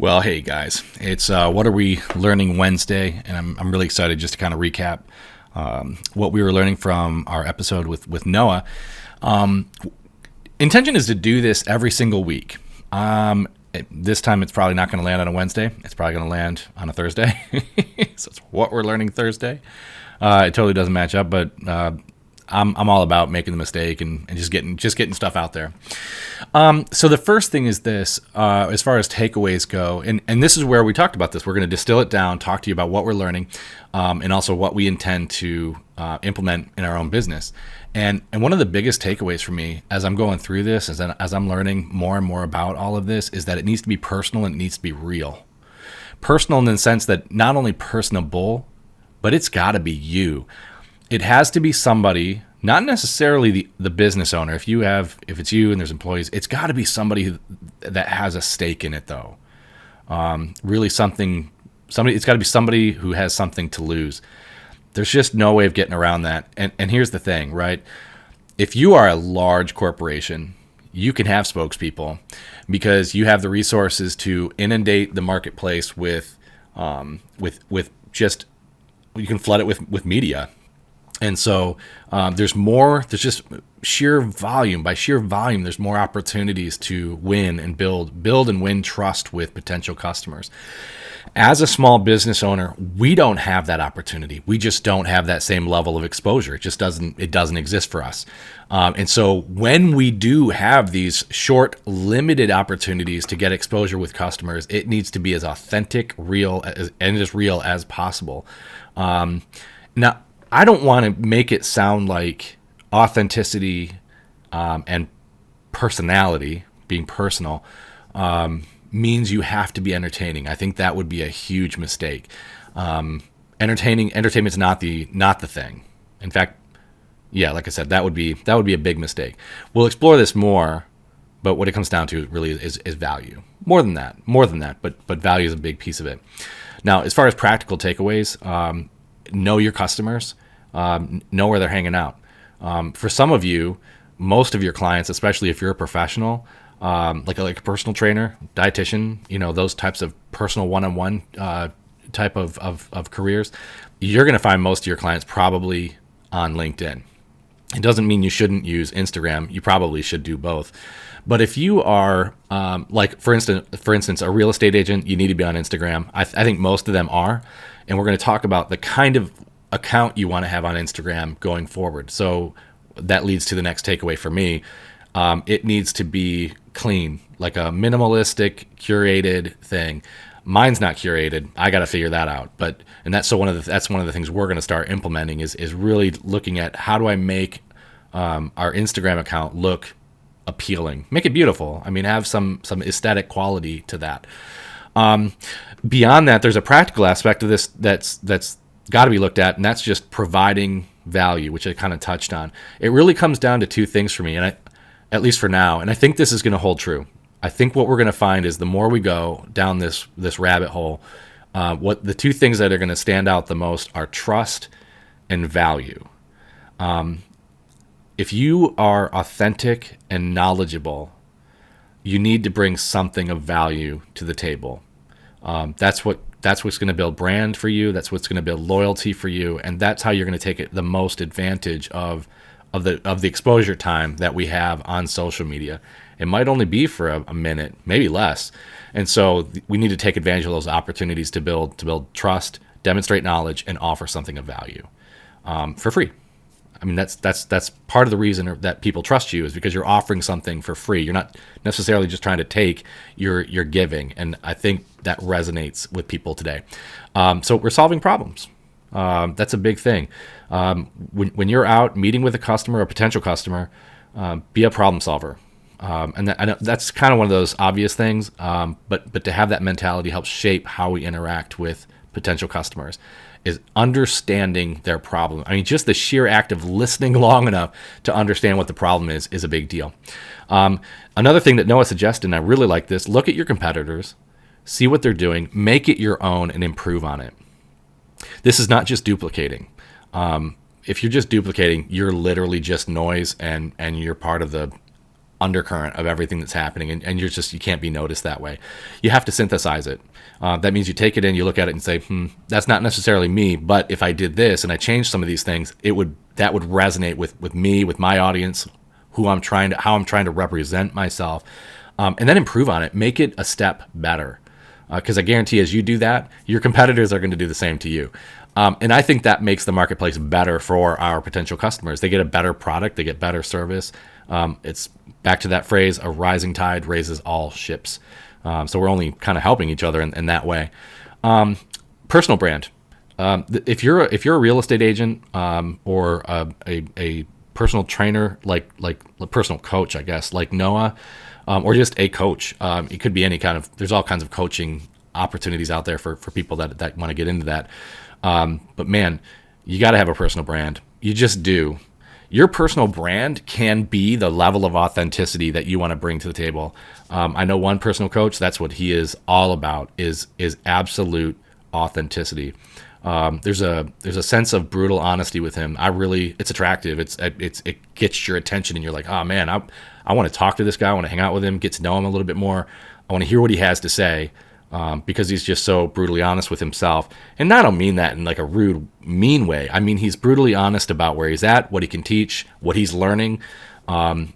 Well, hey guys, it's What Are We Learning Wednesday, and I'm really excited just to kind of recap what we were learning from our episode with Noah. Intention is to do this every single week. This time it's probably not going to land on a Wednesday. It's probably going to land on a Thursday. So it's What We're Learning Thursday. It totally doesn't match up, but I'm all about making the mistake and just getting stuff out there. So the first thing is this, as far as takeaways go, and this is where we talked about this. We're going to distill it down, talk to you about what we're learning, and also what we intend to implement in our own business. And one of the biggest takeaways for me as I'm going through this, as I'm learning more and more about all of this, is that it needs to be personal and it needs to be real. Personal in the sense that not only personable, but it's got to be you. It has to be somebody, not necessarily the business owner. If it's you and there's employees, it's got to be somebody that has a stake in it, though. Really it's got to be somebody who has something to lose. There's just no way of getting around that. And here's the thing, right? If you are a large corporation, you can have spokespeople because you have the resources to inundate the marketplace with just, you can flood it with media. And so there's just sheer volume. By sheer volume, there's more opportunities to win and build and win trust with potential customers. As a small business owner, we don't have that opportunity. We just don't have that same level of exposure. It doesn't exist for us. And so when we do have these short, limited opportunities to get exposure with customers, it needs to be as authentic, real, and as real as possible. Now, I don't want to make it sound like authenticity and personality, being personal, means you have to be entertaining. I think that would be a huge mistake. Entertainment's not the thing. In fact, yeah, like I said, that would be a big mistake. We'll explore this more, but what it comes down to really is value. More than that, but value is a big piece of it. Now, as far as practical takeaways, know your customers. Know where they're hanging out. For some of you, most of your clients, especially if you're a professional, like a personal trainer, dietitian, those types of personal one-on-one type of careers, you're going to find most of your clients probably on LinkedIn. It doesn't mean you shouldn't use Instagram. You probably should do both. But if you are, for instance, a real estate agent, you need to be on Instagram. I think most of them are. And we're going to talk about the kind of account you want to have on Instagram going forward. So that leads to the next takeaway for me. It needs to be clean, like a minimalistic, curated thing. Mine's not curated. I got to figure that out. That's one of the things we're going to start implementing is really looking at how do I make our Instagram account look appealing, make it beautiful. I mean, have some aesthetic quality to that. Beyond that, there's a practical aspect of this that's got to be looked at, and that's just providing value, which I kind of touched on. It really comes down to two things for me, and at least for now, and I think this is going to hold true. I think what we're going to find is the more we go down this rabbit hole, what the two things that are going to stand out the most are trust and value. If you are authentic and knowledgeable, you need to bring something of value to the table. That's what's going to build brand for you. That's what's going to build loyalty for you, and that's how you're going to take the most advantage of the exposure time that we have on social media. It might only be for a minute, maybe less, and so we need to take advantage of those opportunities to build trust, demonstrate knowledge, and offer something of value for free. I mean, that's part of the reason that people trust you is because you're offering something for free. You're not necessarily just trying to take, you're giving. And I think that resonates with people today. So we're solving problems. That's a big thing. When you're out meeting with a customer, a potential customer, be a problem solver. And I know that's kind of one of those obvious things, but to have that mentality helps shape how we interact with potential customers. Is understanding their problem. I mean, just the sheer act of listening long enough to understand what the problem is a big deal. Another thing that Noah suggested, and I really like this, look at your competitors, see what they're doing, make it your own, and improve on it. This is not just duplicating. If you're just duplicating, you're literally just noise, and you're part of the undercurrent of everything that's happening, and you can't be noticed that way. You have to synthesize it. That means you take it in, you look at it and say, that's not necessarily me, but if I did this and I changed some of these things, that would resonate with me, with my audience, how I'm trying to represent myself, and then improve on it, make it a step better. Because I guarantee as you do that, your competitors are going to do the same to you. And I think that makes the marketplace better for our potential customers. They get a better product, they get better service. It's back to that phrase, a rising tide raises all ships. So we're only kind of helping each other in that way. Personal brand. If you're a real estate agent or a personal trainer, like a personal coach, I guess, like Noah, or just a coach, it could be any kind of. There's all kinds of coaching opportunities out there for people that want to get into that. But man, you got to have a personal brand. You just do. Your personal brand can be the level of authenticity that you want to bring to the table. I know one personal coach, that's what he is all about, is absolute authenticity. There's a sense of brutal honesty with him. It's attractive. It gets your attention, and you're like, oh man, I want to talk to this guy. I want to hang out with him, get to know him a little bit more. I want to hear what he has to say. Because he's just so brutally honest with himself. And I don't mean that in like a rude, mean way. I mean, he's brutally honest about where he's at, what he can teach, what he's learning.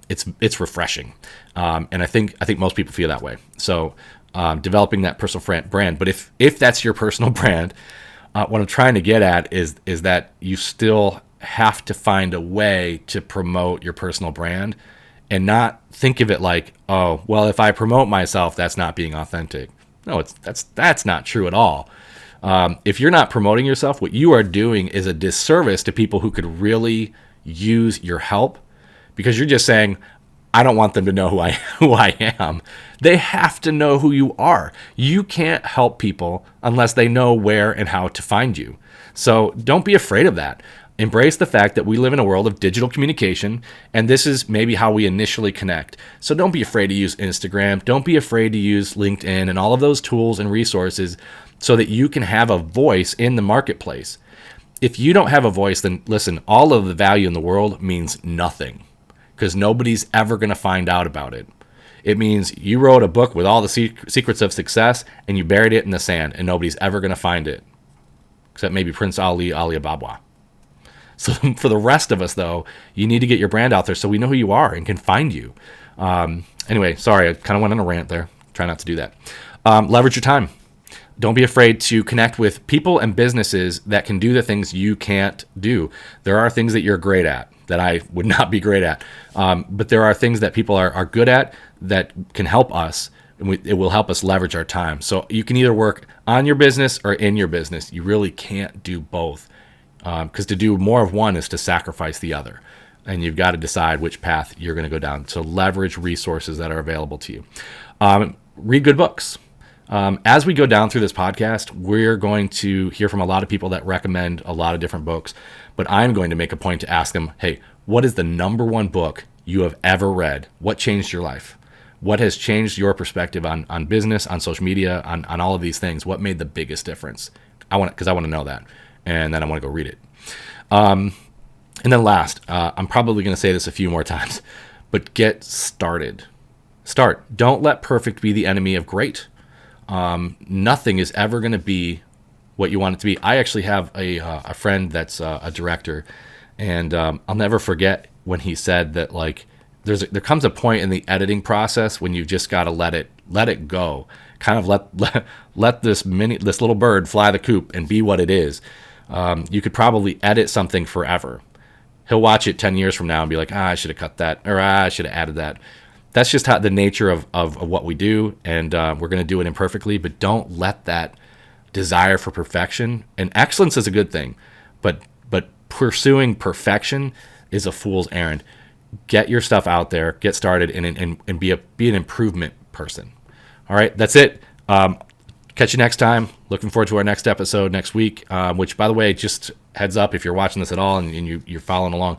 It's refreshing. And I think most people feel that way. So developing that personal brand. But if that's your personal brand, what I'm trying to get at is that you still have to find a way to promote your personal brand and not think of it like, oh, well, if I promote myself, that's not being authentic. No, that's not true at all. If you're not promoting yourself, what you are doing is a disservice to people who could really use your help, because you're just saying, I don't want them to know who I am. They have to know who you are. You can't help people unless they know where and how to find you. So don't be afraid of that. Embrace the fact that we live in a world of digital communication, and this is maybe how we initially connect. So don't be afraid to use Instagram. Don't be afraid to use LinkedIn and all of those tools and resources so that you can have a voice in the marketplace. If you don't have a voice, then listen, all of the value in the world means nothing, because nobody's ever going to find out about it. It means you wrote a book with all the secrets of success and you buried it in the sand, and nobody's ever going to find it, except maybe Prince Ali Ababa. So for the rest of us, though, you need to get your brand out there so we know who you are and can find you. Anyway, sorry, I kind of went on a rant there. Try not to do that. Leverage your time. Don't be afraid to connect with people and businesses that can do the things you can't do. There are things that you're great at that I would not be great at. But there are things that people are good at that can help us, and it will help us leverage our time. So you can either work on your business or in your business. You really can't do both. Because to do more of one is to sacrifice the other. And you've got to decide which path you're going to go down. So leverage resources that are available to you. Read good books. As we go down through this podcast, we're going to hear from a lot of people that recommend a lot of different books. But I'm going to make a point to ask them, hey, what is the number one book you have ever read? What changed your life? What has changed your perspective on business, on social media, on all of these things? What made the biggest difference? Because I want to know that. And then I want to go read it. And then last, I'm probably going to say this a few more times, but get started. Start. Don't let perfect be the enemy of great. Nothing is ever going to be what you want it to be. I actually have a friend that's a director, and I'll never forget when he said that, like, there comes a point in the editing process when you've just got to let it go. Kind of let this little bird fly the coop and be what it is. You could probably edit something forever. He'll watch it 10 years from now and be like, I should have cut that, or I should have added that. That's just how the nature of what we do, and we're going to do it imperfectly, but don't let that desire for perfection, and excellence is a good thing, but pursuing perfection is a fool's errand. Get your stuff out there, get started, and be an improvement person. All right, that's it. Catch you next time. Looking forward to our next episode next week, which, by the way, just heads up if you're watching this at all and you're following along.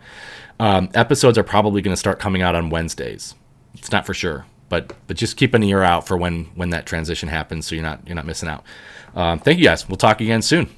Episodes are probably going to start coming out on Wednesdays. It's not for sure, but just keep an ear out for when that transition happens so you're not missing out. Thank you guys. We'll talk again soon.